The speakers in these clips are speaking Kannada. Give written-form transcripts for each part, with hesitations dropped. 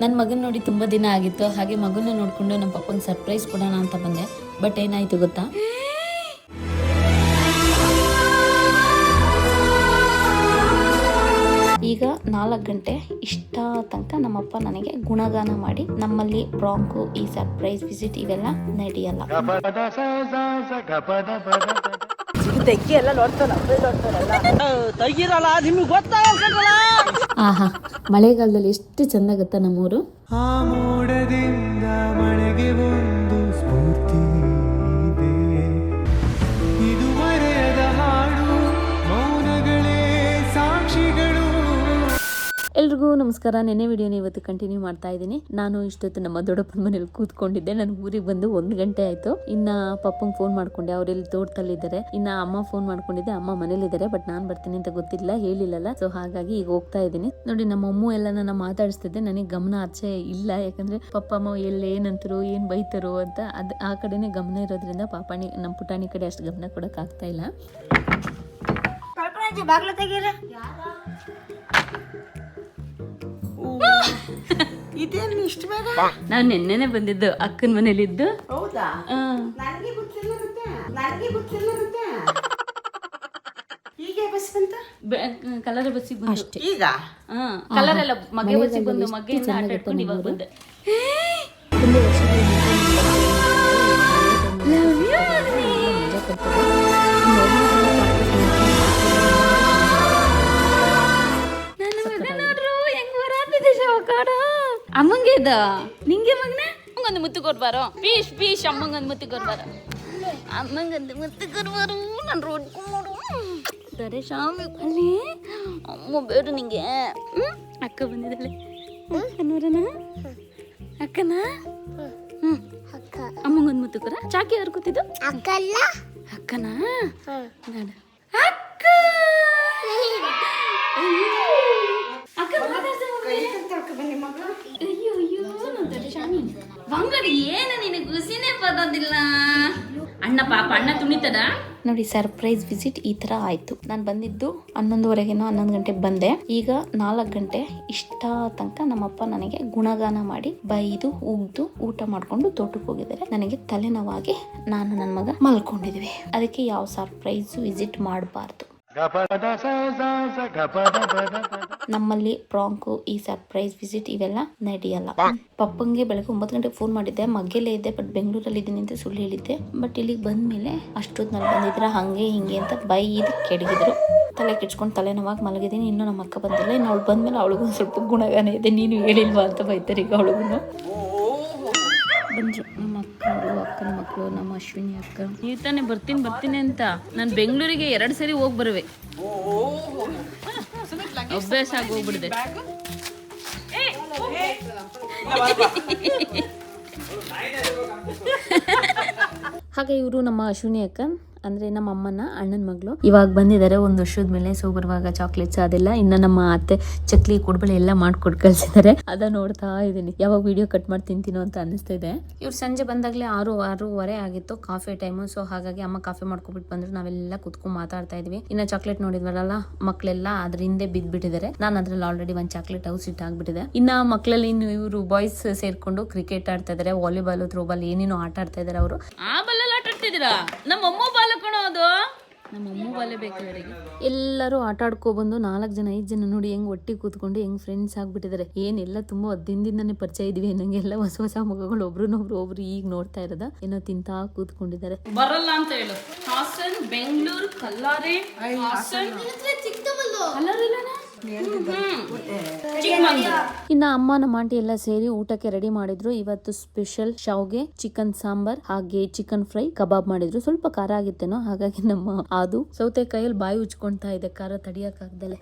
ನನ್ನ ಮಗನ ನೋಡಿ ತುಂಬ ದಿನ ಆಗಿತ್ತು. ಹಾಗೆ ಮಗನ ನೋಡಿಕೊಂಡು ನಮ್ಮ ಪಪ್ಪಂಗೆ ಸರ್ಪ್ರೈಸ್ ಕೊಡೋಣ ಅಂತ ಬಂದೆ. ಬಟ್ ಏನಾಯ್ತು ಗೊತ್ತಾ, ಈಗ 4 ಗಂಟೆ ಇಷ್ಟ ತನಕ ನಮ್ಮಪ್ಪ ನನಗೆ ಗುಣಗಾನ ಮಾಡಿ ನಮ್ಮಲ್ಲಿ ಬ್ರಾಂಕು ಈ ಸರ್ಪ್ರೈಸ್ ವಿಸಿಟ್ ಇವೆಲ್ಲ ನಡೆಯಲ್ಲ. ಆಹಾ, ಮಳೆಗಾಲದಲ್ಲಿ ಎಷ್ಟು ಚಂದ ಗೊತ್ತಾ ನಮ್ಮೂರು. ಆ ಮೋಡದಿಂದ ಮಳೆಗೆ ಒಂದು ಸ್ಫೂರ್ತಿ ಇದೆ. ಇದು ಮರೆಯದ ಹಾಡು, ಮೌನಗಳೇ ಸಾಕ್ಷಿಗಳು. ಎಲ್ರಿಗೂ ನಮಸ್ಕಾರ. ನೆನ್ನೆ ವಿಡಿಯೋನ ಇವತ್ತು ಕಂಟಿನ್ಯೂ ಮಾಡ್ತಾ ಇದ್ದೀನಿ. ನಾನು ಇಷ್ಟೊತ್ತು ನಮ್ಮ ದೊಡ್ಡಪ್ಪನ ಮನೇಲಿ ಕೂತ್ಕೊಂಡಿದ್ದೆ. ನಾನು ಊರಿಗೆ ಬಂದು 1 ಗಂಟೆ ಆಯ್ತು. ಇನ್ನ ಪಪ್ಪಂಗೆ ಫೋನ್ ಮಾಡ್ಕೊಂಡೆ, ಅವರೆಲ್ಲಿ ತೋಟದಲ್ಲಿದ್ದಾರೆ. ಇನ್ನ ಅಮ್ಮ ಫೋನ್ ಮಾಡ್ಕೊಂಡಿದ್ದೆ, ಅಮ್ಮ ಮನೇಲಿದ್ದಾರೆ. ಬಟ್ ನಾನ್ ಬರ್ತೀನಿ ಅಂತ ಗೊತ್ತಿಲ್ಲ, ಹೇಳಿಲ್ಲಲ್ಲ. ಸೊ ಹಾಗಾಗಿ ಈಗ ಹೋಗ್ತಾ ಇದ್ದೀನಿ. ನೋಡಿ, ನಮ್ಮ ಅಮ್ಮ ಎಲ್ಲ ನನ್ನ ಮಾತಾಡಿಸ್ತಿದ್ದೆ. ನನಗೆ ಗಮನ ಆಚೆ ಇಲ್ಲ, ಯಾಕಂದ್ರೆ ಪಪ್ಪ ಅಮ್ಮ ಏನಂತರು, ಏನ್ ಬೈತರು ಅಂತ ಆ ಕಡೆನೆ ಗಮನ ಇರೋದ್ರಿಂದ ಪಾಪಾಣಿ ನಮ್ಮ ಪುಟಾಣಿ ಕಡೆ ಅಷ್ಟು ಗಮನ ಕೊಡಕ್ ಆಗ್ತಾ ಇಲ್ಲ. ಇದೇನು ಇಷ್ಟು ಬೇಗ? ನಾವು ನೆನ್ನೆನೆ ಬಂದಿದ್ದು ಅಕ್ಕನ ಮನೇಲಿದ್ದು. ಹೌದಾ? ನನಗೆ ಗೊತ್ತಿಲ್ಲ ಮತ್ತೆ. ಈಗ ಬಸ್ ಬಂತ? ಕಲರ್ ಬಸ್ಸಿಗೆ ಬಂದು ಅಷ್ಟೇ. ಈಗ ಕಲರ್ ಎಲ್ಲ ಮಗೆ ಬಸ್ಸಿಗೆ ಬಂದು ಮಗ್ಗೆಯಿಂದ ಆಟ ಆಡ್ಕೊಂಡು ಇವಾಗ ಬಂದೆ. ಅಮ್ಮಂಗೆ ಇದ ನಿಂಗೆ ಮಗನ ಅಮ್ಮಂಗೊಂದು ಮುತ್ತು ಕೊಡ್ಬಾರೋ. ಪೀಶ್ ಅಮ್ಮಂಗೊಂದು ಮುತ್ತು ಕೊಡ್ಬಾರ. ಅಮ್ಮಂಗೊಂದು ಮುತ್ತು ಕೊಡ್ಬಾರು. ನಾನು ರೋಡ್ ಮಾಡು ಸರಿ ಶಾಮಿ ಅಲ್ಲಿ ಅಮ್ಮ ಬೇಡ ನಿಂಗೆ. ಅಕ್ಕ ಬಂದಿದ್ದಾಳೆ. ಅಕ್ಕನವರನ ಅಕ್ಕನ ಅಮ್ಮಂಗೊಂದು ಮುತ್ತು ಕೊಡ. ಚಾಕಿ ಯಾರು ಕೂತಿದ್ದು? ಅಕ್ಕನ ಅಕ್ಕ ಬಂಗಡಿ ಏನು ನಿನಗೆ ಖುಷಿನೇ ಬರೋದಿಲ್ಲ. ಅಣ್ಣ ಪಾಪ ಅಣ್ಣ ತುಣಿತದ ನೋಡಿ. ಸರ್ಪ್ರೈಸ್ ವಿಸಿಟ್ ಈ ತರ ಆಯ್ತು. ನಾನು ಬಂದಿದ್ದು 11:30 11 ಗಂಟೆಗೆ ಬಂದೆ. ಈಗ 4 ಗಂಟೆ ಇಷ್ಟ ತನಕ ನಮ್ಮಪ್ಪ ನನಗೆ ಗುಣಗಾನ ಮಾಡಿ ಬೈದು ಉಗ್ದು ಊಟ ಮಾಡ್ಕೊಂಡು ತೋಟಕ್ಕೆ ಹೋಗಿದ್ದಾರೆ. ನನಗೆ ತಲೆನೋವಾಗಿ ನಾನು ನನ್ನ ಮಗ ಮಲ್ಕೊಂಡಿದ್ವಿ. ಅದಕ್ಕೆ ಯಾವ ಸರ್ಪ್ರೈಸ್ ವಿಸಿಟ್ ಮಾಡಬಾರ್ದು. ನಮ್ಮಲ್ಲಿ ಪ್ರಾಂಕು ಈ ಸರ್ಪ್ರೈಸ್ ವಿಸಿಟ್ ಇವೆಲ್ಲ ನಡೆಯಲ್ಲ. ಪಪ್ಪಂಗೆ ಬೆಳಗ್ಗೆ 9 ಗಂಟೆಗೆ ಫೋನ್ ಮಾಡಿದ್ದೆ. ಮಗ್ಗೆಲ್ಲೇ ಇದ್ದೆ, ಬಟ್ ಬೆಂಗಳೂರಲ್ಲಿ ಇದ್ದೀನಿ ಅಂತ ಸುಳ್ಳು ಹೇಳಿದ್ದೆ. ಬಟ್ ಇಲ್ಲಿಗೆ ಬಂದ್ಮೇಲೆ ಅಷ್ಟೊತ್ತಿನಲ್ಲಿ ಬಂದಿದ್ರ ಹಂಗೆ ಹಿಂಗೆ ಅಂತ ಬೈದು ಕೆಡಗಿದ್ರು. ತಲೆ ಕೆಡ್ಸ್ಕೊಂಡು ತಲೆನೋವಾಗಿ ಮಲಗಿದ್ದೀನಿ. ಇನ್ನು ನಮ್ಮ ಅಕ್ಕ ಬಂದಿಲ್ಲ. ಇನ್ನು ಅವಳು ಬಂದ್ಮೇಲೆ ಅವಳಿಗೂ ಒಂದು ಸ್ವಲ್ಪ ಗುಣಗಾನ ಇದೆ. ನೀನು ಹೇಳಿಲ್ವಾ ಅಂತ ಬೈತಾರೆ ಈಗ ಅವಳಿಗೂ. ಬಂದ್ರು ನಮ್ಮ ಅಕ್ಕರು, ಅಕ್ಕನ ಮಕ್ಕಳು, ನಮ್ಮ ಅಶ್ವಿನಿ ಅಕ್ಕ. ಈ ತಾನೇ ಬರ್ತೀನಿ ಅಂತ ನಾನು ಬೆಂಗಳೂರಿಗೆ 2 ಸರಿ ಹೋಗಿ ಬರುವೆ. ಅಭ್ಯಾಸ ಆಗಿ ಹೋಗ್ಬಿಡಿದೆ. ಹಾಗೆ ಇವರು ನಮ್ಮ ಅಶ್ವಿನಿ ಅಕ್ಕ ಅಂದ್ರೆ ನಮ್ಮ ಅಮ್ಮನ ಅಣ್ಣನ ಮಗಳು. ಇವಾಗ ಬಂದಿದ್ದಾರೆ 1 ವರ್ಷದ ಮೇಲೆ. ಸೊ ಬರುವಾಗ ಚಾಕ್ಲೇಟ್ಸ್ ಅದೆಲ್ಲ, ಇನ್ನ ನಮ್ಮ ಅತ್ತೆ ಚಕ್ಲಿ ಕುಡ್ಬಳೆ ಎಲ್ಲ ಮಾಡ್ಕೊಟ್ಟು ಕಳ್ಸಿದ್ದಾರೆ. ಅದ ನೋಡ್ತಾ ಇದ್ದೀನಿ. ಯಾವಾಗ ವಿಡಿಯೋ ಕಟ್ ಮಾಡಿ ತಿಂತೀನೋ ಅಂತ ಅನಿಸ್ತಾ ಇದೆ. ಇವ್ರು ಸಂಜೆ ಬಂದಾಗ್ಲೇ 6:30 ಆಗಿತ್ತು ಕಾಫಿ ಟೈಮು. ಸೊ ಹಾಗಾಗಿ ಅಮ್ಮ ಕಾಫಿ ಮಾಡ್ಕೊಬಿಟ್ಟು ಬಂದ್ರು. ನಾವೆಲ್ಲ ಕುತ್ಕೊಂಡು ಮಾತಾಡ್ತಾ ಇದ್ವಿ. ಇನ್ನ ಚಾಕ್ಲೇಟ್ ನೋಡಿದ್ವಲ್ಲ, ಮಕ್ಳೆಲ್ಲ ಅದ್ರ ಹಿಂದೆ ಬಿದ್ಬಿಟ್ಟಿದ್ದಾರೆ. ನಾನು ಅದ್ರಲ್ಲಿ ಆಲ್ರೆಡಿ 1 ಚಾಕ್ಲೇಟ್ ಹೌಸ್ ಇಟ್ ಆಗ್ಬಿಟ್ಟಿದೆ. ಇನ್ನ ಮಕ್ಳಲ್ಲಿ ಇನ್ನು ಇವರು ಬಾಯ್ಸ್ ಸೇರ್ಕೊಂಡು ಕ್ರಿಕೆಟ್ ಆಡ್ತಾ ಇದಾರೆ, ವಾಲಿಬಾಲ್, ಥ್ರೋಬಾಲ್ ಏನೇನೋ ಆಟ ಆಡ್ತಾ ಇದಾರೆ. ಅವರು ಆ ಬಲ್ಲಲ್ಲಿ ಆಟ ಆಡ್ತಿದ್ದೀರಾ? ನಮ್ಮಮ್ಮ ಬಾಲ ಕೊಡೋದು, ನಮ್ಮಮ್ಮ ಬಾಲೆ ಬೇಕು ಅವರಿಗೆ. ಎಲ್ಲರೂ ಆಟ ಆಡ್ಕೊಬಂದು 4 ಜನ 5 ಜನ ನೋಡಿ ಹೆಂಗ್ ಒಟ್ಟಿಗೆ ಕೂತ್ಕೊಂಡು ಹೆಂಗ್ ಫ್ರೆಂಡ್ಸ್ ಆಗ್ಬಿಟ್ಟಿದ್ದಾರೆ. ಏನೆಲ್ಲ ತುಂಬಾ ದಿನದಿಂದಾನೇ ಪರಿಚಯ ಇದೀವಿ. ನಂಗೆಲ್ಲ ಹೊಸ ಮುಖಗಳು ಒಬ್ರು ಈಗ ನೋಡ್ತಾ ಇರೋದ. ಏನೋ ತಿಂತಾ ಕೂತ್ಕೊಂಡಿದ್ದಾರೆ. ಬರಲ್ಲ ಅಂತ ಹೇಳು. ಹಾಸನ್, ಬೆಂಗಳೂರು, ಕಲ್ಲಾರೆ, ಹಾಸನ್, ಇನ್ನ ಅಮ್ಮ ನಮ್ಮ ಆಂಟಿ ಎಲ್ಲ ಸೇರಿ ಊಟಕ್ಕೆ ರೆಡಿ ಮಾಡಿದ್ರು. ಇವತ್ತು ಸ್ಪೆಷಲ್ ಶಾವ್ಗೆ, ಚಿಕನ್ ಸಾಂಬಾರ್, ಹಾಗೆ ಚಿಕನ್ ಫ್ರೈ, ಕಬಾಬ್ ಮಾಡಿದ್ರು. ಸ್ವಲ್ಪ ಖಾರ ಆಗಿತ್ತೇನೋ, ಹಾಗಾಗಿ ನಮ್ಮ ಅದು ಸೌತೆಕಾಯಲ್ಲಿ ಬಾಯಿ ಉಚ್ಕೊಂತಾ ಇದೆ ಖಾರ ತಡಿಯಕ್ ಆಗ್ದಲೆ.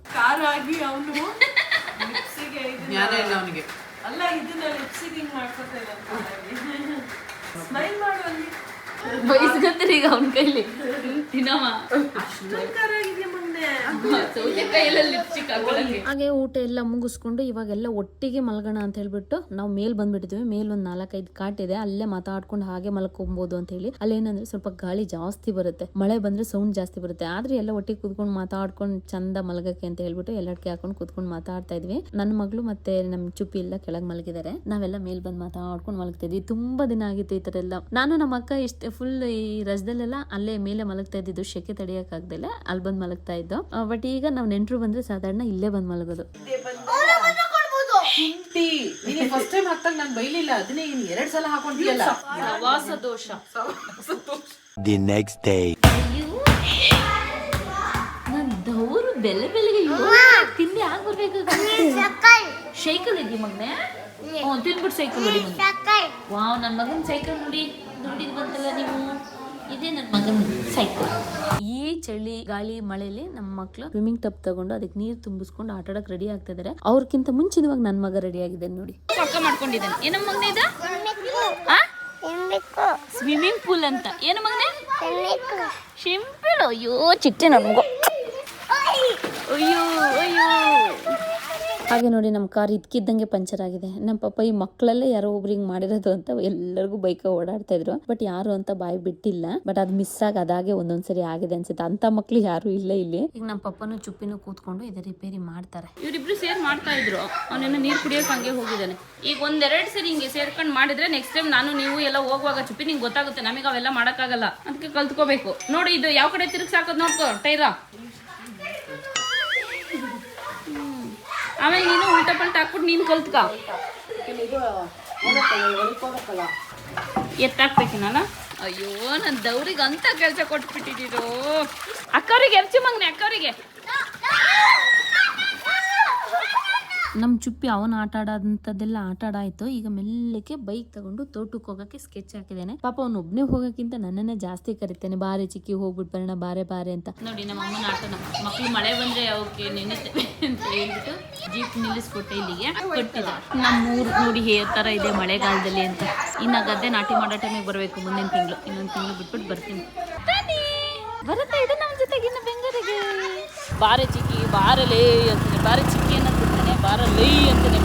ಬಯಸ್ಕೊತೀರಿ ಈಗ ಅವನ ಕೈಲಿ ತಿನ್ನಮ್ಮ. ಹಾಗೆ ಊಟ ಎಲ್ಲ ಮುಗಿಸ್ಕೊಂಡು ಇವಾಗೆಲ್ಲ ಒಟ್ಟಿಗೆ ಮಲ್ಗೋಣ ಅಂತ ಹೇಳ್ಬಿಟ್ಟು ನಾವು ಮೇಲ್ ಬಂದ್ಬಿಟ್ಟಿದ್ವಿ. ಮೇಲ್ ಒಂದ್ 4-5 ಕಾಟ್ ಇದೆ, ಅಲ್ಲೇ ಮಾತಾಡ್ಕೊಂಡು ಹಾಗೆ ಮಲ್ಕೊಬಹುದು ಅಂತ ಹೇಳಿ. ಅಲ್ಲೇನಂದ್ರೆ ಸ್ವಲ್ಪ ಗಾಳಿ ಜಾಸ್ತಿ ಬರುತ್ತೆ, ಮಳೆ ಬಂದ್ರೆ ಸೌಂಡ್ ಜಾಸ್ತಿ ಬರುತ್ತೆ. ಆದ್ರೆ ಎಲ್ಲ ಒಟ್ಟಿಗೆ ಕೂತ್ಕೊಂಡು ಮಾತಾಡ್ಕೊಂಡು ಚಂದ ಮಲಗಕ್ಕೆ ಅಂತ ಹೇಳ್ಬಿಟ್ಟು ಎಲ್ಲಡ್ಕೆ ಹಾಕೊಂಡು ಕೂತ್ಕೊಂಡು ಮಾತಾಡ್ತಾ ಇದ್ವಿ. ನನ್ನ ಮಗಳು ಮತ್ತೆ ನಮ್ ಚುಪ್ಪಿ ಎಲ್ಲ ಕೆಳಗ್ ಮಲಗಿದ್ದಾರೆ, ನಾವೆಲ್ಲ ಮೇಲ್ ಬಂದ್ ಮಾತಾಡ್ಕೊಂಡು ಮಲಗ್ತಾ ಇದ್ವಿ. ತುಂಬಾ ದಿನ ಆಗಿತ್ತು ಈ ತರ ಎಲ್ಲ. ನಾನು ನಮ್ಮ ಅಕ್ಕ ಇಷ್ಟ ಫುಲ್ ಈ ರಜದಲ್ಲೆಲ್ಲ ಅಲ್ಲೇ ಮೇಲೆ ಮಲಗ್ತಾ ಇದ್ದಿದ್ದು, ಶೆಕೆ ತಡೆಯಕ್ ಆಗ್ದಲೆ ಅಲ್ಲಿ ಬಂದ್ ಮಲಗ್ತಾ ಇದ್ದು. ಬಟ್ ಈಗ ನಾವ್ ನೆಂಟ್ರು ಬಂದ್ರೆ ಸಾಧಾರಣ ಇಲ್ಲೇ ಬಂದ್ ಮಲಗೋದು. ಫಸ್ಟ್ ಟೈಮ್ ಹಾಕ್ದಾಗ ನಾನು ಬೈಲಿಲ್ಲ, ಅದನ್ನೇ 2 ಸಲ ಹಾಕೊಂಡಿಯಲ್ಲ. ಪ್ರವಾಸ ದೋಷ. The next day. ದವರು ಬೆಲೆ ಬೆಲೆಗೆ ತಿಂಡಿ ಆಗ್ಬರ್ಬೇಕು. ಸೈಕಲ್ ಇದೆಯಾ ಮಗನೇ? ತಿನ್ಬಿಟ್ಟು ಸೈಕಲ್ ನೋಡಿ. ವಾವ್, ನನ್ನ ಮಗನ ಸೈಕಲ್ ನೋಡಿ, ನೋಡಿದ್ ಬಂತಲ್ಲ ನೀವು, ಇದೇ ನನ್ನ ಮಗನ ಸೈಕಲ್. ಈ ಚಳಿ ಗಾಳಿ ಮಳೆಲಿ ನಮ್ಮ ಮಕ್ಳು ಸ್ವಿಮ್ಮಿಂಗ್ ಟಬ್ ತಗೊಂಡು ಅದಕ್ಕೆ ನೀರು ತುಂಬಿಸ್ಕೊಂಡು ಆಟ ಆಡಕ್ ರೆಡಿ ಆಗ್ತಾ ಇದಾರೆ. ಅವ್ರಕ್ಕಿಂತ ಮುಂಚಿನವಾಗ ನನ್ನ ಮಗ ರೆಡಿ ಆಗಿದ್ದಾನೆ ನೋಡಿ. ಪಕ್ಕ ಮಾಡ್ಕೊಂಡಿದ್ದಾನೆ. ಏನೋ ಮಗನೇ ಇದ ಸ್ವಿಮ್ಮಿಂಗ್ ಪೂಲ್ ಅಂತ. ಏನು ಮಗನೇ? ಸಿಂಪಲ್. ಅಯ್ಯೋ ಚಿಟ್ಟೆ ನನ್ಗೋ. ಅಯ್ಯೋ ಅಯ್ಯೋ. ಹಾಗೆ ನೋಡಿ ನಮ್ಮ ಕಾರ್ ಇದ್ಕಿದ್ದಂಗೆ ಪಂಚರ್ ಆಗಿದೆ. ನಮ್ಮ ಪಾಪ ಈ ಮಕ್ಕಳಲ್ಲೇ ಯಾರೋ ಒಬ್ರಿಗೆ ಮಾಡಿರೋದು ಅಂತ ಎಲ್ಲರಿಗೂ ಬೈಕ್ ಓಡಾಡ್ತಾ ಇದ್ರು. ಬಟ್ ಯಾರು ಅಂತ ಬಾಯಿ ಬಿಟ್ಟಿಲ್ಲ. ಬಟ್ ಅದು ಮಿಸ್ ಆಗಿ ಅದಾಗೆ ಒಂದೊಂದ್ಸರಿ ಆಗಿದೆ ಅನ್ಸುತ್ತೆ. ಅಂತ ಮಕ್ಳು ಯಾರು ಇಲ್ಲ ಇಲ್ಲಿ. ಈಗ ನಮ್ಮ ಪಪ್ಪನು ಚುಪ್ಪಿನೂ ಕೂತ್ಕೊಂಡು ಇದೇ ರಿಪೇರಿ ಮಾಡ್ತಾರೆ. ಇವರಿಬ್ರು ಸೇರ್ ಮಾಡ್ತಾ ಇದ್ರು. ಅವನೇನು ನೀರು ಕುಡಿಯೋಕೆ ಹಂಗೆ ಹೋಗಿದ್ದಾನೆ. ಈಗ 1-2 ಸರಿ ಹಿಂಗೆ ಸೇರ್ಕೊಂಡು ಮಾಡಿದ್ರೆ ನೆಕ್ಸ್ಟ್ ಟೈಮ್ ನಾನು ನೀವು ಎಲ್ಲ ಹೋಗುವಾಗ ಚುಪ್ಪಿ ನಿಂಗೆ ಗೊತ್ತಾಗುತ್ತೆ, ನಮಗೆ ಅವೆಲ್ಲ ಮಾಡೋಕ್ಕಾಗಲ್ಲ, ಅದಕ್ಕೆ ಕಲ್ತ್ಕೋಬೇಕು. ನೋಡಿ ಇದು ಯಾವ ಕಡೆ ತಿರುಗಿಸಿ ಹಾಕೋದು ನೋಡ್ಕೋ ಟೈರ. ಆಮೇಲೆ ನೀನು ಉಲ್ಟಾ ಪಲ್ಟ ಹಾಕ್ಬಿಟ್ಟು ನೀನು ಕಲ್ತ್ಕ. ಎತ್ತಾಕ್ಬೇಕಿನಲ್ಲ. ಅಯ್ಯೋ, ನನ್ನ ದೌರಿಗೆ ಅಂತ ಕೆಲಸ ಕೊಟ್ಬಿಟ್ಟಿದ್ದೀರೋ. ಅಕ್ಕವ್ರಿಗೆ ಎರ್ಚಿ ಮಗನೆ, ಅಕ್ಕವ್ರಿಗೆ. ನಮ್ಮ ಚುಪ್ಪಿ ಅವನ ಆಟ ಆಡೋದಂಥದ್ದೆಲ್ಲ ಆಟ ಆಡಾಯ್ತು. ಈಗ ಮೆಲ್ಲಕ್ಕೆ ಬೈಕ್ ತಗೊಂಡು ತೋಟಕ್ಕೆ ಹೋಗಕ್ಕೆ ಸ್ಕೆಚ್ ಹಾಕಿದ್ದೇನೆ. ಪಾಪ ಅವ್ನು ಒಬ್ಬನೇ ಹೋಗೋಕ್ಕಿಂತ ನನ್ನನ್ನೇ ಜಾಸ್ತಿ ಕರಿತಾನೆ. ಬಾರೆ ಚಿಕ್ಕಿ ಹೋಗ್ಬಿಟ್ಟು ಬರೋಣ, ಬಾರೆ ಬಾರೆ ಅಂತ. ನೋಡಿ ನಮ್ಮ ಅಮ್ಮನ ಆಟ. ನಮ್ಮ ಮಕ್ಳು ಮಳೆ ಬಂದ್ರೆ ಅವಕ್ಕೆ ನೆನೆತೇವೆ ಅಂತ ಹೇಳ್ಬಿಟ್ಟು ಜೀಪ್ ನಿಲ್ಲಿಸ್ಕೊಟ್ಟೆ ಇಲ್ಲಿಗೆ ಕಟ್ಟಿದ. ನಮ್ಮೂರು ನೋಡಿ ತರ ಇದೆ ಮಳೆಗಾಲದಲ್ಲಿ ಅಂತ. ಇನ್ನು ಗದ್ದೆ ನಾಟಿ ಮಾಡೋ ಟೈಮಿಗೆ ಬರಬೇಕು ಮುಂದಿನ ತಿಂಗಳು. ಇನ್ನೊಂದು ತಿಂಗಳು ಬಿಟ್ಬಿಟ್ಟು ಬರ್ತೀನಿ. ಬರುತ್ತೆ ಇದು ನಮ್ಮ ಜೊತೆಗೆ ಇನ್ನು ಬೆಂಗಳೂರಿಗೆ. ಬಾರೆ ಚಿಕ್ಕಿ ಬಾರಲೇ ಅಂತಾನೆ, ಬಾರೆ ಚಿಕ್ಕಿ ಅನ್ನೋದ್ಬಿಡ್ತಾನೆ, ಬಾರಲೇ ಅಂತಾನೆ.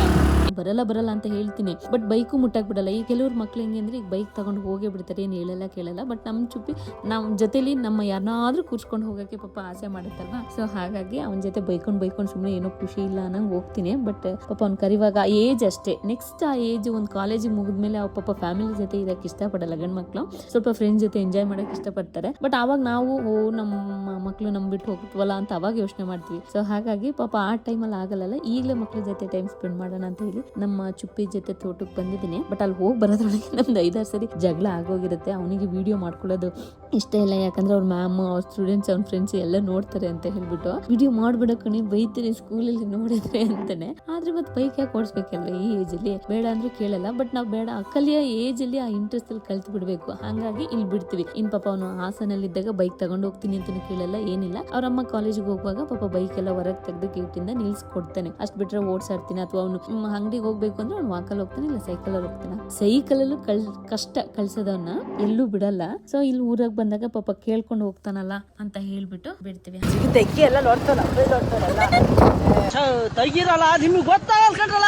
ಬರಲ್ಲ ಅಂತ ಹೇಳ್ತೀನಿ, ಬಟ್ ಬೈಕು ಮುಟ್ಟಕ್ ಬಿಡಲ್ಲ. ಈ ಕೆಲವ್ರ ಮಕ್ಳು ಹೆಂಗೆ ಅಂದ್ರೆ ಈಗ ಬೈಕ್ ತಗೊಂಡು ಹೋಗೇ ಬಿಡ್ತಾರೆ, ಏನು ಹೇಳಲ್ಲ ಕೇಳಲ್ಲ. ಬಟ್ ನಮ್ಮ ಚುಪ್ಪಿ ನಮ್ಮ ಜೊತೆಲಿ ನಮ್ಮ ಯಾರನ್ನಾದ್ರೂ ಕೂರ್ಸ್ಕೊಂಡು ಹೋಗಕ್ಕೆ ಪಾಪ ಆಸೆ ಮಾಡುತ್ತಲ್ವಾ. ಸೊ ಹಾಗಾಗಿ ಅವನ ಜೊತೆ ಬೈಕೊಂಡು ಸುಮ್ಮನೆ ಏನೋ ಖುಷಿ ಇಲ್ಲ ಅನ್ನಂಗೆ ಹೋಗ್ತೀನಿ. ಬಟ್ ಪಾಪ ಅವ್ನು ಕರಿವಾಗ ಏಜ್ ಅಷ್ಟೇ. ನೆಕ್ಸ್ಟ್ ಆ ಏಜ್ ಒಂದು ಕಾಲೇಜಿಗೆ ಮುಗಿದ್ಮೇಲೆ ಅವ್ರ ಪಾಪ ಫ್ಯಾಮಿಲಿ ಜೊತೆ ಇರಕ್ಕೆ ಇಷ್ಟಪಡಲ್ಲ. ಗಂಡು ಮಕ್ಳು ಸ್ವಲ್ಪ ಫ್ರೆಂಡ್ಸ್ ಜೊತೆ ಎಂಜಾಯ್ ಮಾಡಕ್ಕೆ ಇಷ್ಟಪಡ್ತಾರೆ. ಬಟ್ ಅವಾಗ ನಾವು ನಮ್ಮ ಮಕ್ಳು ನಮ್ ಬಿಟ್ಟು ಹೋಗ್ತವಲ್ಲ ಅಂತ ಅವಾಗ ಯೋಚನೆ ಮಾಡ್ತೀವಿ. ಸೊ ಹಾಗಾಗಿ ಪಾಪ ಆ ಟೈಮಲ್ಲಿ ಆಗಲ್ಲ. ಈಗಲೇ ಮಕ್ಳ ಜೊತೆ ಟೈಮ್ ಸ್ಪೆಂಡ್ ಮಾಡೋಣ ಅಂತ ಹೇಳಿ ನಮ್ಮ ಚುಪ್ಪಿ ಜೊತೆ ತೋಟಕ್ಕೆ ಬಂದಿದ್ದೀನಿ. ಬಟ್ ಅಲ್ಲಿ ಹೋಗಿ ಬರೋದ್ರೊಳಗೆ ನಮ್ದು 5-6 ಸರಿ ಜಗಳ ಆಗೋಗಿರುತ್ತೆ. ಅವನಿಗೆ ವಿಡಿಯೋ ಮಾಡ್ಕೊಳ್ಳೋದು ಇಷ್ಟ ಇಲ್ಲ, ಯಾಕಂದ್ರೆ ಅವ್ರ ಮ್ಯಾಮ್, ಅವ್ರ ಸ್ಟೂಡೆಂಟ್ಸ್, ಅವ್ನ ಫ್ರೆಂಡ್ಸ್ ಎಲ್ಲ ನೋಡ್ತಾರೆ ಅಂತ ಹೇಳ್ಬಿಟ್ಟು ವಿಡಿಯೋ ಮಾಡ್ಬಿಡಕ್ಕಣಿ ಬೈತೀನಿ ಸ್ಕೂಲಲ್ಲಿ ನೋಡಿದ್ರೆ ಅಂತಾನೆ. ಆದ್ರೆ ಮತ್ತೆ ಬೈಕ್ ಯಾಕೆ ಓಡಿಸ್ಬೇಕಲ್ಲ ಈ ಏಜ್ ಅಲ್ಲಿ? ಬೇಡ ಅಂದ್ರೆ ಕೇಳಲ್ಲ. ಬಟ್ ನಾವು ಬೇಡ, ಕಲಿಯೋ ಏಜ್ ಅಲ್ಲಿ ಆ ಇಂಟ್ರೆಸ್ಟ್ ಅಲ್ಲಿ ಕಲ್ತು ಬಿಡ್ಬೇಕು. ಹಾಗಾಗಿ ಇಲ್ಲಿ ಬಿಡ್ತೀವಿ. ಇನ್ ಪಾಪ ಅವನು ಹಾಸನಲ್ಲಿ ಇದ್ದಾಗ ಬೈಕ್ ತಗೊಂಡು ಹೋಗ್ತೀನಿ ಅಂತಾನು ಕೇಳಲ್ಲ, ಏನಿಲ್ಲ. ಅವ್ರಮ್ಮ ಕಾಲೇಜಿಗೆ ಹೋಗುವಾಗ ಪಾಪ ಬೈಕ್ ಎಲ್ಲ ಹೊರಗೆ ತೆಗೆದು ಗೇಟಿಂದ ನಿಲ್ಸ್ಕೊಡ್ತಾನೆ. ಅಷ್ಟ್ ಬಿಟ್ರೆ ಓಡ್ಸಾಡ್ತೀನಿ. ಅಥವಾ ಅವನು ಅಂಗಡಿಗೆ ಹೋಗ್ಬೇಕು ಅಂದ್ರೆ ಅವ್ನು ವಾಕಲ್ಲಿ ಹೋಗ್ತಾನೆ, ಇಲ್ಲ ಸೈಕಲಲ್ಲಿ ಹೋಗ್ತಾನೆ. ಸೈಕಲಲ್ಲೂ ಕಷ್ಟ ಕಳ್ಸೋದವನ್ನ ಎಲ್ಲೂ ಬಿಡಲ್ಲ. ಸೊ ಇಲ್ಲಿ ಊರಾಗ ಬಂದಾಗ ಪಾಪ ಕೇಳ್ಕೊಂಡು ಹೋಗ್ತಾನಲ್ಲ ಅಂತ ಹೇಳ್ಬಿಟ್ಟು ಬಿಡ್ತೀವಿ. ತೆಗ್ಗಿ ಎಲ್ಲ ನೋಡ್ತಾರಲ್ಲ ತೆಗಿರಲ್ಲ, ನಿಮ್ಗೆ ಗೊತ್ತಾಗಲ್ಲ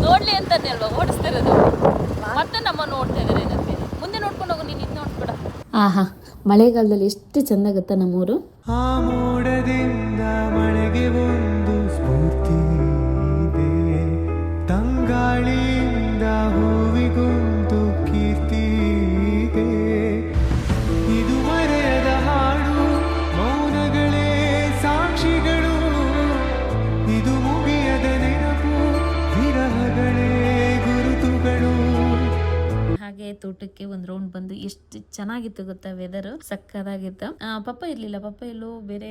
ನೋಡ್ಲಿ ಅಂತಾನೆ ಅಲ್ವಾ ಓಡಿಸ್ತಾ ಇರೋದು. ಮತ್ತೆ ನಮ್ಮ ನೋಡ್ತಾ ಇದಾರೆ. ಮುಂದೆ ನೋಡ್ಕೊಂಡು ಹೋಗು, ನೀನು ಇದು ನೋಡ್ಬೇಡ. ಆಹಾ, ಮಳೆಗಾಲದಲ್ಲಿ ಎಷ್ಟು ಚಂದ ಗೊತ್ತಾ ನಮ್ಮೂರು. ಆ ಮೋಡದಿಂದ ಮಳೆಗೆ ಒಂದು ಸ್ಫೂರ್ತಿ ಇದೆ, ತಂಗಾಳಿಯಿಂದ ಹೂವಿಗೊಂದು ಕೀರ್ತಿ ಇದೆ. ಇದು ಮರೆಯದ ಹಾಡು, ಮೌನಗಳೇ ಸಾಕ್ಷಿಗಳು. ಇದು ಮುಗಿಯದ ನೆನಪು, ವಿರಹಗಳೇ ಗುರುತುಗಳು. ಹಾಗೆ ತೋಟಕ್ಕೆ ಒಂದ್ ರೌಂಡ್ ಬಂದು ಎಷ್ಟು ಚೆನ್ನಾಗಿತ್ತು ಗೊತ್ತಾ, ವೆದರ್ ಸಕ್ಕದಾಗಿತ್ತು. ಪಪ್ಪ ಇರ್ಲಿಲ್ಲ, ಪಪ್ಪ ಎಲ್ಲೋ ಬೇರೆ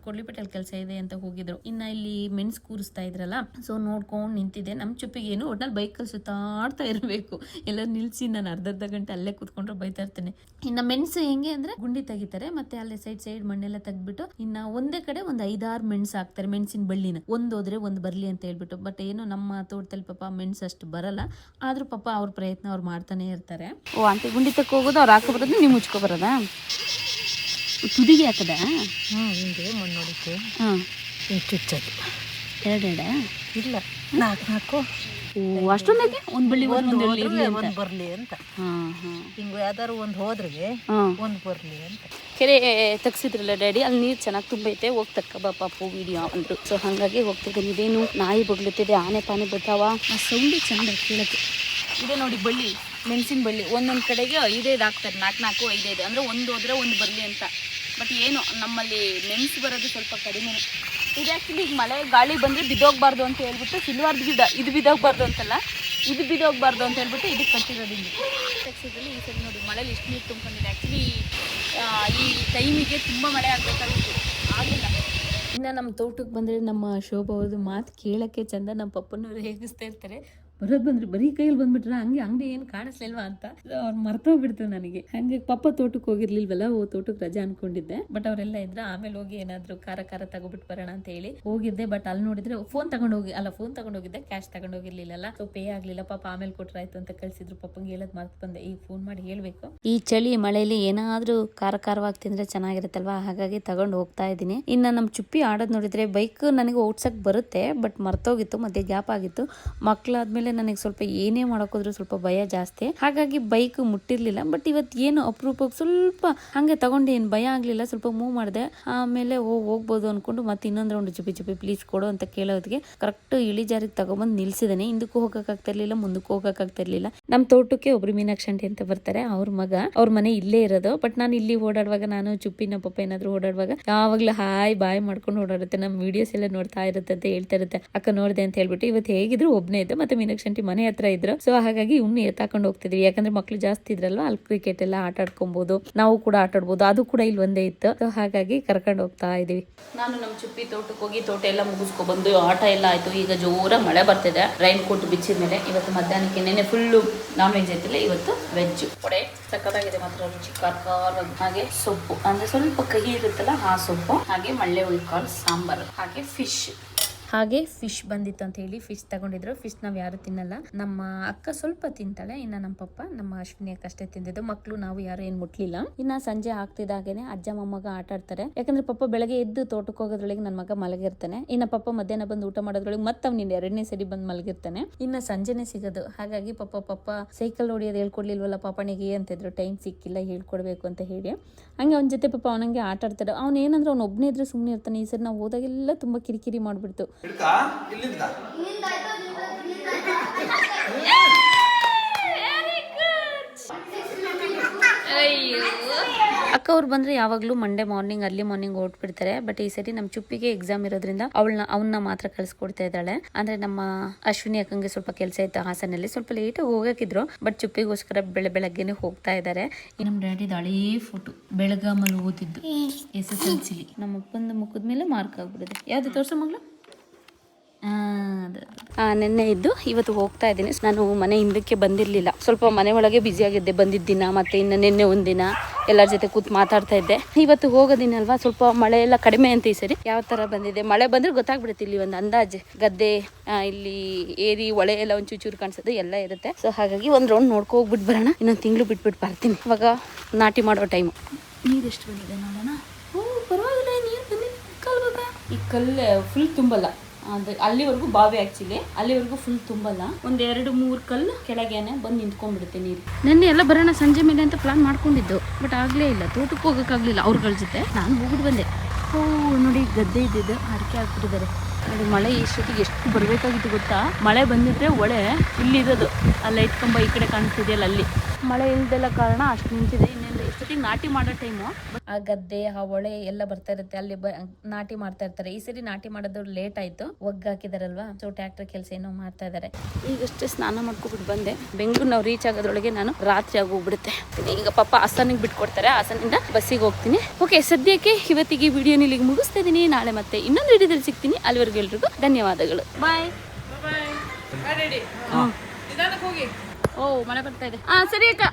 ಕೊಡ್ಲಿಪೇಟೆಲ್ ಕೆಲಸ ಇದೆ ಅಂತ ಹೋಗಿದ್ರು. ಇನ್ನ ಇಲ್ಲಿ ಮೆಣಸು ಕೂರಿಸ್ತಾ ಇದ್ರಲ್ಲ, ಸೊ ನೋಡ್ಕೊಂಡ್ ನಿಂತಿದ್ದೆ. ನಮ್ ಚುಪ್ಪಿಗೆ ಏನು ಒಟ್ನಲ್ಲಿ ಬೈಕಲ್ಲಿ ಸುತ್ತಾಡ್ತಾ ಇರ್ಬೇಕು. ಎಲ್ಲ ನಿಲ್ಸಿ ನಾನು ಅರ್ಧ ಗಂಟೆ ಅಲ್ಲೇ ಕುತ್ಕೊಂಡ್ರೆ ಬೈತಾ ಇರ್ತೇನೆ. ಇನ್ನ ಮೆಣಸು ಹೆಂಗೆ ಅಂದ್ರೆ ಗುಂಡಿ ತೆಗಿತಾರೆ, ಮತ್ತೆ ಅಲ್ಲಿ ಸೈಡ್ ಮಣ್ಣೆಲ್ಲ ತೆಗ್ದ್ಬಿಟ್ಟು ಇನ್ನ ಒಂದೇ ಕಡೆ ಒಂದ್ 5-6 ಮೆಣಸು ಹಾಕ್ತಾರೆ. ಮೆಣಸಿನ ಬಳ್ಳಿನ ಒಂದ್ ಹೋದ್ರೆ ಒಂದ್ ಬರ್ಲಿ ಅಂತ ಹೇಳ್ಬಿಟ್ಟು. ಬಟ್ ಏನು ನಮ್ಮ ತೋಟದಲ್ಲಿ ಪಾಪ ಮೆಣಸು ಅಷ್ಟು ಬರಲ್ಲ. ಆದ್ರೂ ಪಾಪ ಅವ್ರ ಪ್ರಯತ್ನ ಅವ್ರು ಮಾಡ್ತಾನೆ ಇರ್ತಾರೆ. ಓ ಅಂತ ಗುಂಡಿ ತಕ್ಕ ಹೋಗೋದು, ಅವ್ರು ಹಾಕೋ ಬರೋದು, ನೀವು ಮುಚ್ಕೊ ಬರೋದಾ? ತುದಿಗೆ ಹಾಕದ? ಹಿಂಗೆ ಮಣ್ಣು ಹೊಡಿತು, ಹಾಂ, ಹಿಂಗೆ ಚುಚ್ಚೋದು. ಎರಡೆರಡ ಇಲ್ಲ, ನಾಲ್ಕು ಓ ಅಷ್ಟೊಂದಾಗೆ ಒಂದು ಬಳ್ಳಿ ಒಂದು ಇರಲಿ ಅಂತ. ಒಂದು ಬರಲಿ ಅಂತ. ಹಾಂ ಹಾಂ ಹಿಂಗೆ ಯಾವ್ದಾರು ಒಂದು ಹೋದ್ರೆ ಹಾಂ. ಒಂದು ಬರಲಿ ಅಂತ. ಕೆರೆ ತೆಗ್ಸಿದ್ರಲ್ಲ ಡ್ಯಾಡಿ, ಅಲ್ಲಿ ನೀರು ಚೆನ್ನಾಗಿ ತುಂಬೈತೆ, ಹೋಗಿ ತಕ್ಕ ಪಾಪು ವಿಡಿಯೋ ಅಂದರು. ಸೊ ಹಾಗಾಗಿ ಹೋಗ್ತಿದ್ದೀನಿ. ಇದೇನು ನಾಯಿ ಬಗ್ಲುತ್ತಿದೆ, ಆನೆ ಪಾನೆ ಬರ್ತಾವ, ಆ ಸೌಂಡು ಚೆಂದ ಕೇಳಕ್ಕೆ. ಇದೆ ನೋಡಿ ಬಳ್ಳಿ, ಮೆಣಸಿನ ಬಳ್ಳಿ. ಒಂದೊಂದು ಕಡೆಗೆ 5 ಹಾಕ್ತಾರೆ, 4 5 ಅಂದರೆ ಒಂದು ಹೋದ್ರೆ ಒಂದು ಬರಲಿ ಅಂತ. ಬಟ್ ಏನು ನಮ್ಮಲ್ಲಿ ಮೆಣಸು ಬರೋದು ಸ್ವಲ್ಪ ಕಡಿಮೆ. ಇದು ಆ್ಯಕ್ಚುಲಿ ಈಗ ಮಳೆ ಗಾಳಿ ಬಂದರೆ ಬಿದ್ದೋಗ್ಬಾರ್ದು ಅಂತ ಹೇಳ್ಬಿಟ್ಟು ಸಿಲ್ವಾರ್ದು ಗಿಡ, ಇದು ಬಿದ್ದೋಗ್ಬಾರ್ದು ಅಂತಲ್ಲ, ಇದು ಬಿದ್ದೋಗ್ಬಾರ್ದು ಅಂತ ಹೇಳ್ಬಿಟ್ಟು ಇದಕ್ಕೆ ಕಟ್ಟಿರೋದು. ಇಲ್ಲಿ ತೆಗ್ಸಿದ್ರಲ್ಲಿ ಈ ಸರಿ ನೋಡಿ ಮಳೇಲಿ ಇಷ್ಟು ನೀರು ತುಂಬ್ಕೊಂಡಿದೆ. ಆ್ಯಕ್ಚುಲಿ ಈ ಟೈಮಿಗೆ ತುಂಬ ಮಳೆ ಆಗಬೇಕಾಗಿತ್ತು, ಆಗಿಲ್ಲ. ಇನ್ನು ನಮ್ಮ ತೋಟಕ್ಕೆ ಬಂದರೆ ನಮ್ಮ ಶೋಭಾ ಅವ್ರದ್ದು ಮಾತು ಕೇಳೋಕ್ಕೆ ಚಂದ. ನಮ್ಮ ಪಪ್ಪನವ್ರು ಹೇಗಿಸ್ತಾ ಇರ್ತಾರೆ, ಬರೋದು ಬಂದ್ರೆ ಬರೀ ಕೈಯಲ್ಲಿ ಬಂದ್ಬಿಟ್ರೆ ಹಂಗೆ ಅಂಗಡಿ ಏನು ಕಾಣಿಸ್ಲಿಲ್ವಾ ಅಂತ ಅವ್ರು ಮರ್ತೋಗ್ಬಿಡ್ತು ನನಗೆ. ಹಂಗೆ ಪಪ್ಪ ತೋಟಕ್ಕೆ ಹೋಗಿರ್ಲಿಲ್ವಲ್ಲ, ತೋಟಕ್ಕೆ ರಜಾ ಅನ್ಕೊಂಡಿದ್ದೆ. ಬಟ್ ಅವರೆಲ್ಲ ಇದ್ರೆ ಆಮೇಲೆ ಹೋಗಿ ಏನಾದ್ರು ಖಾರ ತಗೋಬಿಟ್ಟು ಬರೋಣ ಅಂತ ಹೇಳಿ ಹೋಗಿದ್ದೆ. ಬಟ್ ಅಲ್ಲಿ ನೋಡಿದ್ರೆ ಫೋನ್ ತಗೊಂಡೋಗಿದ್ದೆ, ಕ್ಯಾಶ್ ತಗೊಂಡೋಗಿರ್ಲಿಲ್ಲ. ಸೊ ಪೇ ಆಗ್ಲಿಲ್ಲ. ಪಾಪ ಆಮೇಲೆ ಕೊಟ್ರಾಯ್ತು ಅಂತ ಕಳ್ಸಿದ್ರು. ಪಪ್ಪಂಗೆ ಹೇಳೋದು ಮರ್ತು ಬಂದೆ, ಈಗ ಫೋನ್ ಮಾಡಿ ಹೇಳ್ಬೇಕು. ಈ ಚಳಿ ಮಳೆಯಲ್ಲಿ ಏನಾದ್ರೂ ಖಾರವಾಗಿ ತಿಂದ್ರೆ ಚೆನ್ನಾಗಿರುತ್ತಲ್ವಾ, ಹಾಗಾಗಿ ತಗೊಂಡು ಹೋಗ್ತಾ ಇದ್ದೀನಿ. ಇನ್ನು ನಮ್ಮ ಚುಪ್ಪಿ ಆಡೋದು ನೋಡಿದ್ರೆ ಬೈಕ್ ನನಗೆ ಓಡ್ಸಕ್ ಬರುತ್ತೆ, ಬಟ್ ಮರ್ತೋಗಿತ್ತು, ಮಧ್ಯೆ ಗ್ಯಾಪ್ ಆಗಿತ್ತು. ಮಕ್ಕಳಾದ್ಮೇಲೆ ನನಗೆ ಸ್ವಲ್ಪ ಏನೇ ಮಾಡೋಕೋದ್ರು ಸ್ವಲ್ಪ ಭಯ ಜಾಸ್ತಿ, ಹಾಗಾಗಿ ಬೈಕ್ ಮುಟ್ಟಿರ್ಲಿಲ್ಲ. ಬಟ್ ಇವತ್ತು ಏನು ಅಪರೂಪಕ್ಕೆ ಸ್ವಲ್ಪ ಹಂಗೆ ತಗೊಂಡು ಏನು ಭಯ ಆಗ್ಲಿಲ್ಲ, ಸ್ವಲ್ಪ ಮೂವ್ ಮಾಡಿದೆ. ಆಮೇಲೆ ಹೋಗ್ಬೋದು ಅನ್ಕೊಂಡು ಮತ್ತೆ ಇನ್ನೊಂದು ರೌಂಡ್ ಚುಪ್ಪಿ ಪ್ಲೀಸ್ ಕೊಡು ಅಂತ ಕೇಳೋದಕ್ಕೆ ಕರೆಕ್ಟ್ ಇಳಿಜಾರಿಗೆ ತಗೊಂಡ್ಬಂದು ನಿಲ್ಸಿದ್ದೇನೆ. ಹಿಂದಕ್ಕೂ ಹೋಗಕ್ಕಾಗ್ತಿರ್ಲಿಲ್ಲ, ಮುಂದಕ್ಕೂ ಹೋಗಕ್ಕಾಗ್ತಿರ್ಲಿಲ್ಲ. ನಮ್ಮ ತೋಟಕ್ಕೆ ಒಬ್ರು ಮೀನಾಕ್ಷಿ ಆಂಟಿ ಅಂತ ಬರ್ತಾರೆ, ಅವ್ರ ಮಗ, ಅವ್ರ ಮನೆ ಇಲ್ಲೇ ಇರೋದು. ಬಟ್ ನಾನು ಇಲ್ಲಿ ಓಡಾಡುವಾಗ, ನಾನು ಚುಪ್ಪಿ ನಮ್ಮ ಪಪ್ಪ ಏನಾದ್ರು ಓಡಾಡುವಾಗ ಯಾವಾಗ್ಲೂ ಹಾಯ್ ಬಾಯ್ ಮಾಡ್ಕೊಂಡು ಓಡಾಡುತ್ತೆ. ನಮ್ಮ ವಿಡಿಯೋಸ್ ಎಲ್ಲ ನೋಡ್ತಾ ಇರುತ್ತೆ ಅಂತ ಹೇಳ್ತಾ ಇರುತ್ತೆ, ಅಕ್ಕ ನೋಡಿದೆ ಅಂತ ಹೇಳ್ಬಿಟ್ಟು. ಇವತ್ತು ಹೇಗಿದ್ರು ಒಬ್ಬನೇ ಇದ್ದೆ, ಮತ್ತೆ ಮೀನಾಕ್ಷಿ ಆಂಟಿ ಮನೆ ಹತ್ರ ಇದ್ರು. ಸೊ ಹಾಗಾಗಿ ಇವ್ನು ಎತ್ತಾಕೊಂಡು ಹೋಗ್ತಿದ್ವಿ, ಯಾಕಂದ್ರೆ ಮಕ್ಳು ಜಾಸ್ತಿ ಇದ್ರಲ್ವಾ, ಅಲ್ಲಿ ಕ್ರಿಕೆಟ್ ಎಲ್ಲ ಆಟ ಆಡ್ಕೊಬಹುದು, ನಾವು ಕೂಡ ಆಟ ಆಡ್ಬೋದು. ಅದು ಕೂಡ ಇಲ್ಲಿ ಒಂದೇ ಇತ್ತು. ಸೊ ಹಾಗಾಗಿ ಕರ್ಕೊಂಡು ಹೋಗ್ತಾ ಇದೀವಿ. ನಾನು ನಮ್ಮ ಚುಪ್ಪಿ ತೋಟಕ್ಕೆ ಹೋಗಿ ತೋಟ ಎಲ್ಲ ಮುಗಿಸ್ಕೊ ಬಂದು ಆಟ ಎಲ್ಲ ಆಯ್ತು. ಈಗ ಜೋರ ಮಳೆ ಬರ್ತಿದೆ, ರೈನ್ ಕೋಟ್ ಬಿಚ್ಚಿದ ಮೇಲೆ. ಇವತ್ತು ಮಧ್ಯಾಹ್ನಕ್ಕೆ ನೆನೆ ಫುಲ್ಲು ನಾನ್ ವೆಜ್ ಐತಿಲ್ಲ, ಇವತ್ತು ವೆಜ್. ಕೊಡೆ ಸಕ್ಕತ್ತಾಗಿದೆ ಮಾತ್ರ, ರುಚಿ ಖಾರ. ಹಾಗೆ ಸೊಪ್ಪು ಅಂದ್ರೆ ಸ್ವಲ್ಪ ಕಹಿ ಇರುತ್ತಲ್ಲ, ಆ ಸೊಪ್ಪು, ಹಾಗೆ ಮಳ್ಳೆ ಹುಳ್ಕಾಳು ಸಾಂಬಾರು, ಹಾಗೆ ಫಿಶ್ ಬಂದಿತ್ತು ಅಂತ ಹೇಳಿ ಫಿಶ್ ತಗೊಂಡಿದ್ರು. ಫಿಶ್ ನಾವ್ ಯಾರು ತಿನ್ನಲ್ಲ, ನಮ್ಮ ಅಕ್ಕ ಸ್ವಲ್ಪ ತಿಂತಾಳೆ, ಇನ್ನ ನಮ್ಮ ಪಪ್ಪ, ನಮ್ಮ ಅಶ್ವಿನಿ ಅಕ್ಕ ಅಷ್ಟೇ ತಿಂದಿದ್ದು. ಮಕ್ಳು ನಾವು ಯಾರು ಏನ್ ಮುಟ್ಲಿಲ್ಲ. ಇನ್ನ ಸಂಜೆ ಆಗ್ತಿದ್ದಾಗೇನೆ ಅಜ್ಜ ಮೊಮ್ಮಗ ಆಟ ಆಡ್ತಾರೆ. ಯಾಕಂದ್ರೆ ಪಪ್ಪ ಬೆಳಗ್ಗೆ ಎದ್ದು ತೋಟಕ್ಕೆ ಹೋಗೋದ್ರೊಳಗೆ ನನ್ನ ಮಗ ಮಲಗಿರ್ತಾನೆ. ಇನ್ನ ಪಪ್ಪ ಮಧ್ಯಾಹ್ನ ಬಂದು ಊಟ ಮಾಡೋದ್ರೊಳಗೆ ಮತ್ತೆ ಅವ್ನಿನ್ 2ನೇ ಸರಿ ಬಂದು ಮಲಗಿರ್ತಾನೆ. ಇನ್ನ ಸಂಜೆನೆ ಸಿಗೋದು. ಹಾಗಾಗಿ ಪಪ್ಪ ಸೈಕಲ್ ಹೊಡಿಯೋದು ಹೇಳ್ಕೊಡ್ಲಿಲ್ವಲ್ಲ ಪಾಪನಿಗೆ ಅಂತಿದ್ರು, ಟೈಮ್ ಸಿಕ್ಕಿಲ್ಲ ಹೇಳ್ಕೊಡ್ಬೇಕು ಅಂತ ಹೇಳಿ. ಹಂಗೆ ಅವನ ಜೊತೆ ಪಾಪ ಅವನಂಗೆ ಆಟ ಆಡ್ತಾರೆ. ಅವ್ನು ಏನಂದ್ರೆ ಅವ್ನು ಒಬ್ಬನೇ ಇದ್ರೆ ಸುಮ್ಮನೆ ಇರ್ತಾನೆ. ಈ ಸರಿ ನಾವು ಹೋದಾಗೆಲ್ಲ ತುಂಬಾ ಕಿರಿಕಿರಿ ಮಾಡ್ಬಿಡ್ತು. ಅಕ್ಕ ಅವ್ರು ಬಂದ್ರೆ ಯಾವಾಗ್ಲೂ ಮಂಡೇ ಮಾರ್ನಿಂಗ್ ಅರ್ಲಿ ಮಾರ್ನಿಂಗ್ ಹೊರಟ್ಬಿಡ್ತಾರೆ. ಬಟ್ ಈ ಸರಿ ನಮ್ಮ ಚುಪ್ಪಿಗೆ ಎಕ್ಸಾಮ್ ಇರೋದ್ರಿಂದ ಅವನ್ನ ಮಾತ್ರ ಕಳ್ಸಿಕೊಡ್ತಾ ಇದ್ದಾಳೆ. ಅಂದ್ರೆ ನಮ್ಮ ಅಶ್ವಿನಿ ಅಕ್ಕಂಗೆ ಸ್ವಲ್ಪ ಕೆಲಸ ಇತ್ತು ಹಾಸನಲ್ಲಿ, ಸ್ವಲ್ಪ ಲೇಟ್ ಹೋಗಕ್ಕಿದ್ರು. ಬಟ್ ಚುಪ್ಪಿಗೋಸ್ಕರ ಬೆಳಗ್ಗೆನೆ ಹೋಗ್ತಾ ಇದ್ದಾರೆ. ನಮ್ಮ ಡ್ಯಾಡಿ ಹಳೇ ಫೋಟೋ ಬೆಳಗಾಮಲ್ಲಿ ಓದಿದ್ದು SSLC. ನಮ್ಮ ಅಪ್ಪಂದು ಮುಖದ ಮೇಲೆ ಮಾರ್ಕ್ ಆಗ್ಬಿಡಿದೆ. ಯಾವ್ದು ತೋರ್ಸೋ ಮಗಳು? ನೆನ್ನೆ ಇದ್ದು ಇವತ್ತು ಹೋಗ್ತಾ ಇದ್ದೀನಿ. ನಾನು ಮನೆ ಹಿಂದಕ್ಕೆ ಬಂದಿರಲಿಲ್ಲ, ಸ್ವಲ್ಪ ಮನೆ ಒಳಗೆ ಬ್ಯುಸಿ ಆಗಿದ್ದೆ. ಬಂದಿದ್ದ ದಿನ ಮತ್ತೆ ಇನ್ನು ನಿನ್ನೆ ಒಂದಿನ ಎಲ್ಲರ ಜೊತೆ ಕೂತ್ ಮಾತಾಡ್ತಾ ಇದ್ದೆ. ಇವತ್ತು ಹೋಗೋದಿನ ಅಲ್ವಾ, ಸ್ವಲ್ಪ ಮಳೆ ಎಲ್ಲ ಕಡಿಮೆ ಅಂತ ಈ ಸರಿ. ಯಾವ ತರ ಬಂದಿದೆ ಮಳೆ ಬಂದ್ರೆ ಗೊತ್ತಾಗ್ಬಿಡುತ್ತೆ. ಇಲ್ಲಿ ಒಂದು ಅಂದಾಜು ಗದ್ದೆ, ಇಲ್ಲಿ ಏರಿ ಹೊಳೆ ಎಲ್ಲ ಒಂದು ಚೂಚೂರು ಕಾಣಿಸೋದು ಎಲ್ಲ ಇರುತ್ತೆ. ಸೊ ಹಾಗಾಗಿ ಒಂದು ರೌಂಡ್ ನೋಡ್ಕೊ ಹೋಗ್ಬಿಟ್ಟು ಬರೋಣ. ಇನ್ನೊಂದು ತಿಂಗಳು ಬಿಟ್ಬಿಟ್ಟು ಬರ್ತೀನಿ. ಇವಾಗ ನಾಟಿ ಮಾಡೋ ಟೈಮು. ನೀರು ಎಷ್ಟು ಬಂದಿದೆ ನೋಡೋಣ. ಪರವಾಗಿಲ್ಲ, ನೀರು ಬಂದಿದೆ. ಈ ಕಲ್ಲು ಫುಲ್ ತುಂಬಲ್ಲ, ಅಂದ್ರೆ ಅಲ್ಲಿವರೆಗೂ ಬಾವಿ, ಆಕ್ಚುಲಿ ಅಲ್ಲಿವರೆಗೂ ಫುಲ್ ತುಂಬಲ್ಲ. 1-2-3 ಕಲ್ಲು ಕೆಳಗೇನೆ ಬಂದು ನಿಂತ್ಕೊಂಡ್ಬಿಡುತ್ತೆ ನೀರು. ನೆನ್ನೆ ಎಲ್ಲ ಬರೋಣ ಸಂಜೆ ಮೇಲೆ ಅಂತ ಪ್ಲಾನ್ ಮಾಡ್ಕೊಂಡಿದ್ದು, ಬಟ್ ಆಗ್ಲೇ ಇಲ್ಲ. ತೋಟಕ್ಕೆ ಹೋಗೋಕ್ಕಾಗಲಿಲ್ಲ ಅವ್ರಗಳ ಜೊತೆ. ನಾನು ಹೋಗ್ಬಿಟ್ಟು ಬಂದೆ. ನೋಡಿ ಗದ್ದೆ ಇದ್ದಿದ್ದು ಅಡಿಕೆ ಹಾಕ್ಬಿಟ್ಟಿದ್ದಾರೆ. ಅದು ಮಳೆ ಇಷ್ಟೊತ್ತಿಗೆ ಎಷ್ಟು ಬರಬೇಕಾಗಿತ್ತು ಗೊತ್ತಾ. ಮಳೆ ಬಂದಿದ್ರೆ ಒಳೆ ಇಲ್ಲಿರೋದು, ಆ ಲೈಟ್ ಕಂಬ ಈ ಕಡೆ ಕಾಣಿಸ್ತಿದೆಯಲ್ಲ, ಅಲ್ಲಿ ಮಳೆ ಇಲ್ದೆಲ್ಲ ಕಾರಣ ಅಷ್ಟು ನಿಂತಿದೆ. ಇನ್ನೇನು ಇಷ್ಟೊತ್ತಿಗೆ ನಾಟಿ ಮಾಡೋ ಟೈಮು. ಆ ಗದ್ದೆ, ಆ ಹೊಳೆ ಎಲ್ಲ ಬರ್ತಾ ಇರುತ್ತೆ, ಅಲ್ಲಿ ನಾಟಿ ಮಾಡ್ತಾ ಇರ್ತಾರೆ. ಈ ಸರಿ ನಾಟಿ ಮಾಡೋದು ಲೇಟ್ ಆಯ್ತು, ಒಗ್ಗಾಕಿದಾರಲ್ವಾ. ಸೊ ಟ್ರ್ಯಾಕ್ಟರ್ ಕೆಲಸ ಏನೋ ಮಾಡ್ತಾ ಇದ್ದಾರೆ. ಈಗಷ್ಟೇ ಸ್ನಾನ ಮಾಡ್ಕೊಬಿಟ್ಟು ಬಂದೆ. ಬೆಂಗಳೂರು ನಾವು ರೀಚ್ ಆಗೋದ್ರೊಳಗೆ ನಾನು ರಾತ್ರಿ ಆಗೋಗ್ಬಿಡುತ್ತೆ. ಈಗ ಪಾಪ ಹಾಸನಿಗೆ ಬಿಟ್ಕೊಡ್ತಾರೆ, ಹಾಸನಿಂದ ಬಸ್ಸಿಗೆ ಹೋಗ್ತೀನಿ. ಓಕೆ, ಸದ್ಯಕ್ಕೆ ಇವತ್ತಿಗೆ ವಿಡಿಯೋನ ಇಲ್ಲಿಗೆ ಮುಗಿಸ್ತಾ ಇದೀನಿ. ನಾಳೆ ಮತ್ತೆ ಇನ್ನೊಂದು ವಿಡಿಯೋದಲ್ಲಿ ಸಿಗ್ತೀನಿ. ಅಲ್ಲಿವರೆಗೂ ಎಲ್ರಿಗೂ ಧನ್ಯವಾದಗಳು. ಬಾಯ್. ಓ ಮಳೆ ಬರ್ತಾ ಇದೆ. ಸರಿ ಅಕ್ಕ.